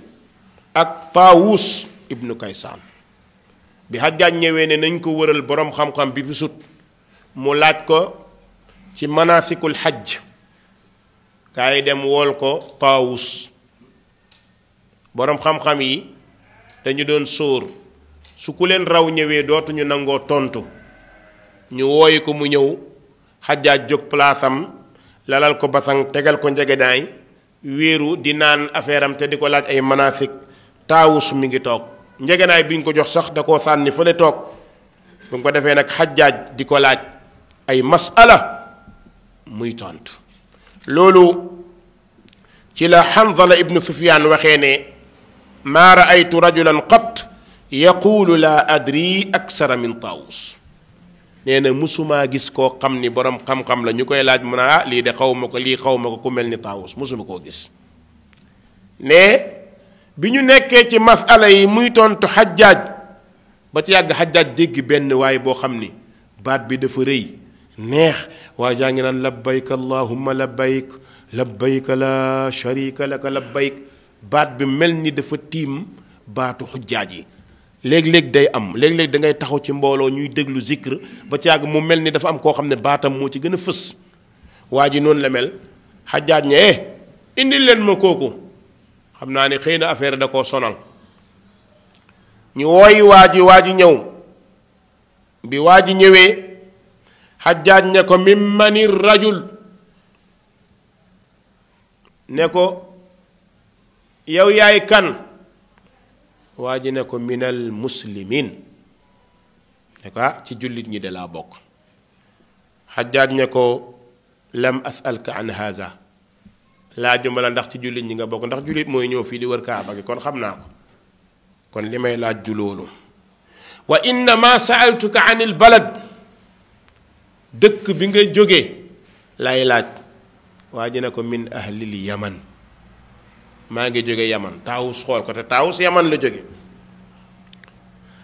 ak Taawus ibnu Kaysaan. bi Xajjaaj ñëwee ne nañ ko wëral boroom xam-xam bi sut mu laaj ko ci manasikul xajj gaa yi dem wool ko Taawus. boroom xam-xam yi dañu doon sóor su ku leen raw ñëwee dootuñu nangoo tontu ñu wooyi ko mu ñëw. Xajjaaj jóg palaasam lalal ko basang tegal ko njegedaay wéeru di naan affaire am te di ko laaj ay manasik. Taawus mi ngi toog njegenaay bi ñu ko jox sax da koo sànni fële toog bu mu ko defee nag Xajjaaj di ko laaj ay masala muy tontu. loolu ci la Hanzala ibnu Sufyaan waxee ne maa raaytu rajulan qat yaquulu laa adri aksara min Taawus. nee na musumaa gis koo xam ni boroom xam-xam la ñu koy laaj mu ne lii de xaw ma ko lii xaw ma ko ku mel ni Taawus musuma koo gis. ne bi ñu nekkee ci masala yi muy tontu Xajjaaj ba ci yàgg Xajjaaj dégg benn waay boo xam ni baat bi dafa rëy neex waa jaa ngi naan labbayk allahumma labbayk labbayk la sharika laka labbayk baat bi mel ni dafa tiim baatu Xujjaaj yi. léeg-léeg day am léeg-léeg da ngay taxaw ci mbooloo ñuy déglu zikr ba ci yàgg mu mel ni dafa am koo xam ne baatam moo ci gën a fës. waa ji noonu la mel. Xajjaaj ne indil leen ma kooku xam naa ne xëy na affaire da koo sonal. ñu wooyi waa ji ñëw. bi waa ji ñëwee Xajjaaj ne ko mimmani rajul ne ko yow yaay kan. waa ji ne ko minal muslimin ne ko ci jullit ñi de laa bokk. Xajjaaj ne ko lam asalka an haza laajuma la ndax ci jullit ñi nga bokk ndax jullit mooy ñëw fii di wër kaaba gi kon xam naa ko kon li may laaj du loolu. wa innama saaltuka an il balad dëkk bi nga jóge lay laaj. waa ji ne ko min ahlil yaman maa ngi jóge yaman. Taawus xool ko te Taawus yaman la jóge.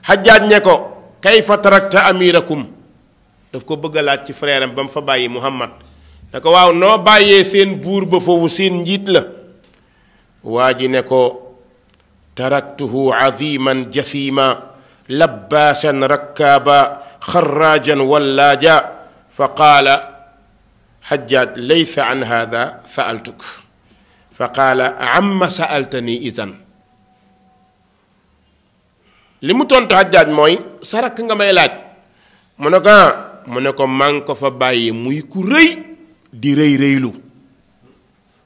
Xajjaaj ne ko kayfa tarakta amirakum daf ko bëgg a laaj ci frère am ba mu fa bàyyi Muhammad ne ko waaw noo bàyyee seen buur ba foofu seen njiit la. waa ji ne ko taraktuhu aziman jasima labbaasan rakkaaba xarraajan wallaaja fa qaala Xajjaaj laysa an hada saaltuk fa qaala amma saaltani idan. li mu tontu Xajjaaj mooy sarak nga may laaj mu ne ko mu ne ko maa ngi ko fa bàyyi muy ku rëy di rëy rëylu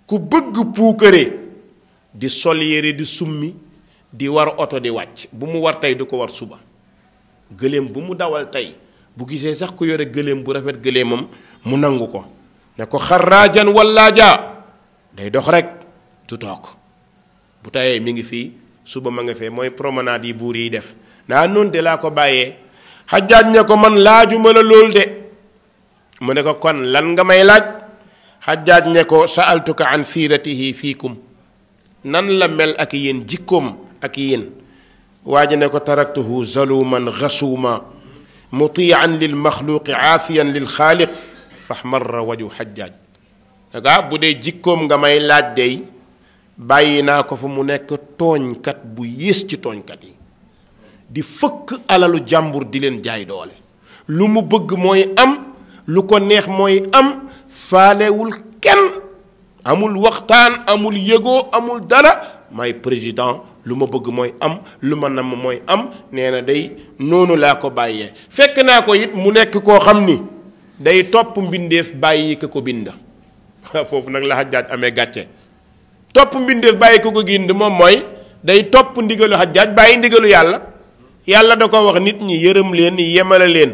ku bëgg puukare di sol yére di summi di war oto di wàcc bu mu war tey du ko war suba gëléem bu mu dawal tey bu gisee sax ku yore gëléem bu rafet gëléemam mu nangu ko ne ko xarraajan wallaaja day dox rek du toog bu tayee mi ngi fii suba ma nga fee mooy promenade yi buur yi def naa noonu de laa ko bàyyee. Xajjaaj ne ko man laajuma la lool de mu ne ko kon lan nga may laaj. Xajjaaj ne ko saaltuka an siiratihi fiikum nan la mel ak yéen jikkoom ak yéen. waa ji ne ko taraktuhu zaluman gasuuma mutiyan lil maxluqi aasiyan lil xaaliq faxmarra waju Xajjaaj. daga bu dee jikkoom nga may laaj dey bàyyi naa ko fa mu nekk tooñkat bu yées ci tooñkat yi di fëkk alalu jàmbur di leen jaay doole lu mu bëgg mooy am lu ko neex mooy am faalewul kenn amul waxtaan amul yëgoo amul dara may président lu ma bëgg mooy am lu ma namm mooy am nee na day noonu laa ko bàyyee. fekk naa ko it mu nekk koo xam ni day topp mbindeef bàyyi ko bind foofu nag la Xajjaaj amee gàcce. topp mbindeef bàyyi ko gind moom mooy day topp ndigalu Xajjaaj bàyyi ndigalu yàlla. yàlla da ko wax nit ñi yërëm leen yemale leen.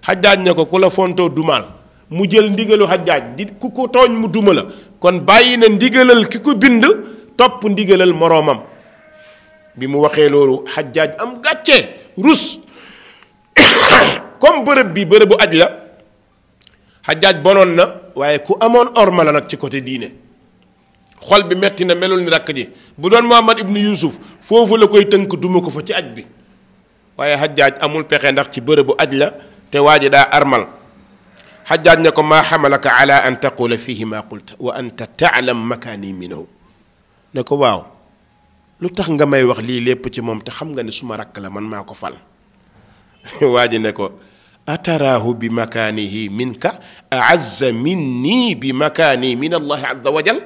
Xajjaaj ne ko ku la fontoo dumaal mu jël ndigalu Xajjaaj di ku ko tooñ mu duma la kon bàyyi na ndigalal ki ko bind topp ndigalal moroomam. bi mu waxee loolu Xajjaaj am gàcce rus comme bërëb bi bërëbu aj la Hajjaaj bonoon na waaye ku amoon orma la nag ci côté diine xol bi metti na melul ni rakk ji bu doon Muhammad ibnu Yusuf foofu la koy tënk duma ko fa ci aj bi waaye Hajjaaj amul pexe ndax ci bërëbu aj la te waa ji daa armal Hajjaaj ne ko maa xamalaka ala an taqula fihi ma qulta wa anta taalam makaani minhu ne ko waaw lu tax nga may wax lii lépp ci moom te xam nga ne suma rakk la man maa ko fal waa ji ne ko ataraahu bi makaanihi minka aazza minni bi makaani min allahi azza wa jal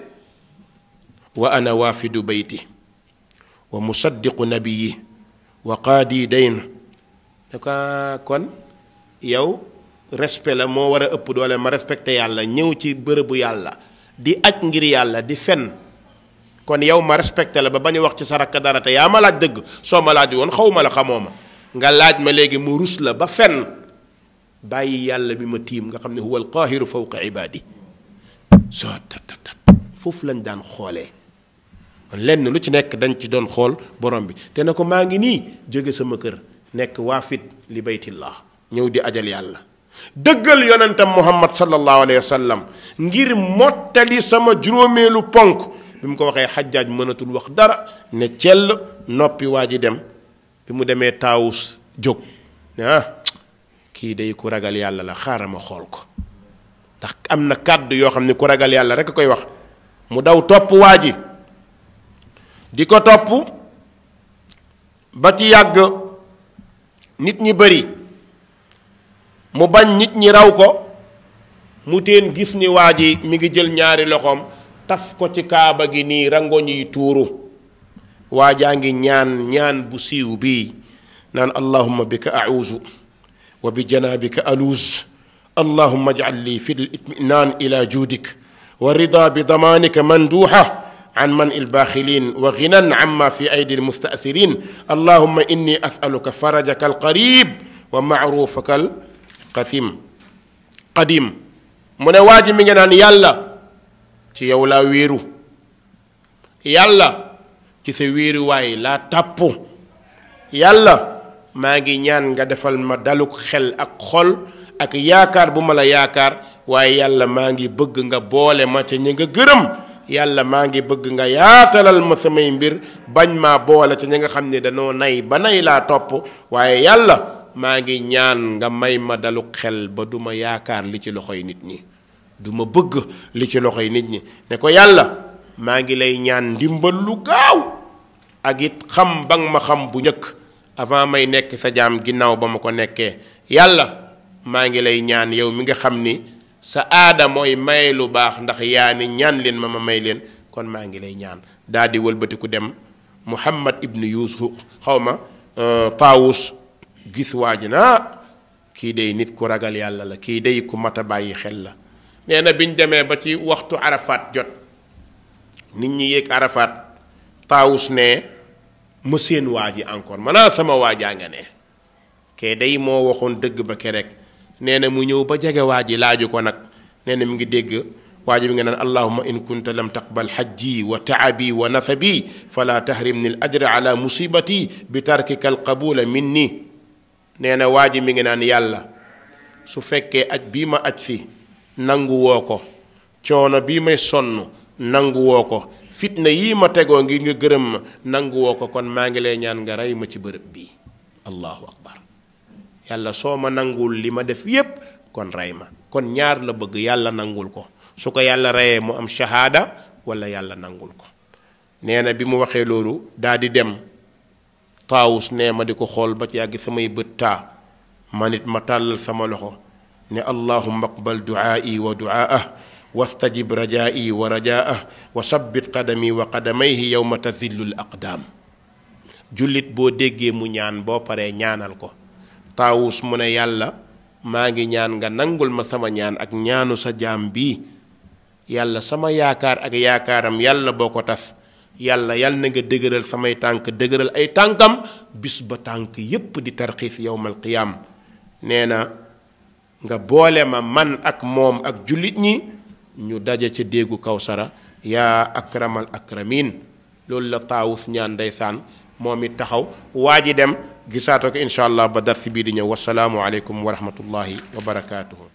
wa ana waafidu beyti wa musaddiqu nabiyi wa qaadi dayn ne ko kon yow respect la moo war a ëpp doole ma respecté yàlla ñëw ci bërëbu yàlla di aj ngir yàlla di fen kon yow ma respecté la ba bañ a wax ci sa rakk dara te yaa ma laaj dëgg soo ma laaj woon xaw ma la xamoo ma nga laaj ma léegi mu rus la ba fen bàyyi yàlla bi ma tiim nga xam ne huwa alqaahiru fawqa ibaadi soo tat foofu lañ daan xoolee lenn lu ci nekk dañ ci doon xool borom bi te ne ko maa ngi nii jóge sama kër nekk waafid li baytillah ñëw di ajal yàlla dëggal yonentam muhammad sallallahu alayhi wa sallam ngir mottali sama juróomeelu ponk bi mu ko waxee Hajjaaj mënatul wax dara ne cell noppi waa ji dem bi mu demee Taawus jóg ne kii day ku ragal yàlla la xaaral ma xool ko ndax am na kàddu yoo xam ne ku ragal yàlla rek a koy wax mu daw topp waa ji di ko topp ba ci yàgg nit ñi bari mu bañ nit ñi raw ko mu teen gis ni waa ji mi ngi jël ñaari loxoom taf ko ci kaaba gi nii rangoñ yi tuuru waa jaa ngi ñaan bu siiw bii naan allahumma bika a'uuzu wa bi janaabika aluuz allahumma aj'al lii fi l-itminaan ila juudik wa rida bi damaanika manduuxa an man ilbaaxiliin wa ginan amma fi aydi lmustaasirin allahumma inni asaluka farajaka alqarib wa maarufaka alqadim mu ne waa ji mi ngi naan yàlla ci yow laa wéeru yàlla ci sa wéeruwaay laa tàpp yàlla maa ngi ñaan nga defal ma daluk xel ak xol ak yaakaar bu ma la yaakaar waaye yàlla maa ngi bëgg nga boole ma ca ñi nga gërëm yàlla maa ngi bëgg nga yaatalal ma samay mbir bañ maa boole ca ñi nga xam ne danoo nay ba nay laa topp waaye yàlla maa ngi ñaan nga may ma dalu xel ba du ma yaakaar li ci loxoy nit ñi du ma bëgg li ci loxoy nit ñi ne ko yàlla maa ngi lay ñaan ndimbal lu gaaw ak it xam ba nga ma xam bu njëkk avant may nekk sa jaam ginnaaw ba ma ko nekkee yàlla maa ngi lay ñaan yow mi nga xam ni sa aada mooy may lu baax ndax yaa ni ñaan leen ma may leen kon maa ngi lay ñaan daal di wëlbatiku dem Muhammad ibnu Yusuf xaw ma Taawus gis waa ji na kii day nit ku ragal yàlla la kii day ku mat a bàyyi xel la nee na biñ demee ba ci waxtu Arafat jot nit ñi yéeg Arafat Taawus ne ma seen waa ji encore manaa sama waajaa nga ne kee day moo waxoon dëgg ba ke rek nee na mu ñëw ba jege waa ji laaju ko nag nee na mi ngi dégg waa ji bi nga naan allahumma in kunta lam taqbal hajji wa taabi wa nasabi fala tahrimni al ajra ala musibati bi tarkika al qabula minni nee na waa ji mi ngi naan yàlla su fekkee aj bii ma aj si nangu woo ko coono bii may sonn nangu woo ko fitna yii ma tegoo ngi nga gërëm ma nangu woo ko kon maa ngi lay ñaan nga rey ma ci bërëb bii allahu akbar yàlla soo ma nangul li ma def yépp kon rey ma kon ñaar la bëgg yàlla nangul ko su ko yàlla reyee mu am shahaada wala yàlla nangul ko nee na bi mu waxee loolu daa di dem Taawus nee ma di ko xool ba ci yàgg samay bët taa ma nit ma tàllal sama loxo ne allahumma aqbal du'aa'i wa du'aa'ah wastajib rajaa'i wa rajaa'ah wa sabbit qadami wa qadamayhi yawma tazillu al aqdaam jullit boo déggee mu ñaan boo paree ñaanal ko Taawus mu ne yàlla maa ngi ñaan nga nangul ma sama ñaan ak ñaanu sa jaam bii yàlla sama yaakaar ak yaakaaram yàlla boo ko tas yàlla na nga dëgëral samay tànk dëgëral ay tànkam bis ba tànk yépp di tarxiis yowmal qiyaam nee na nga boole ma man ak moom ak jullit ñi ñu daje ca déggu Kawsara yaa akramal akramin loolu la Taawus ñaan ndeysaan moom it taxaw waa ji dem gisaatoo ko incha allah ba darsi bii di ñëw wasalaamu aleykum wa rahmatullahi wa barakaatuhu